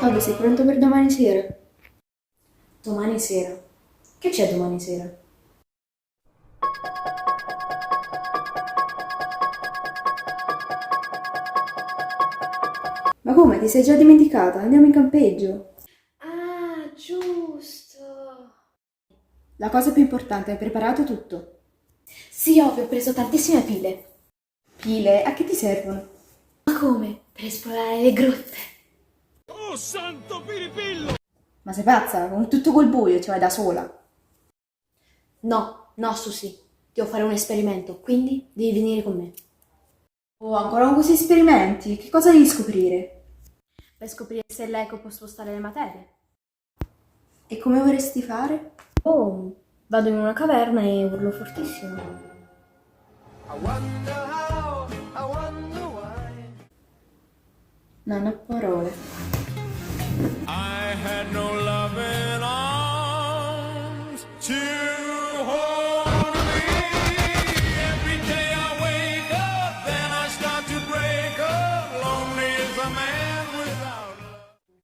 Vabbè, sei pronto per domani sera? Domani sera. Che c'è domani sera? Ma come, ti sei già dimenticata? Andiamo in campeggio. Ah, giusto. La cosa più importante, hai preparato tutto. Sì, ovvio, ho preso tantissime pile. Pile, a che ti servono? Ma come? Per esplorare le grotte. Ma sei pazza? Con tutto quel buio ci vai da sola. No, no, Susi. Devo fare un esperimento, quindi devi venire con me. Oh, ancora con questi esperimenti? Che cosa devi scoprire? Per scoprire se l'eco può spostare le materie. E come vorresti fare? Oh, vado in una caverna e urlo fortissimo. Non ho parole. I had no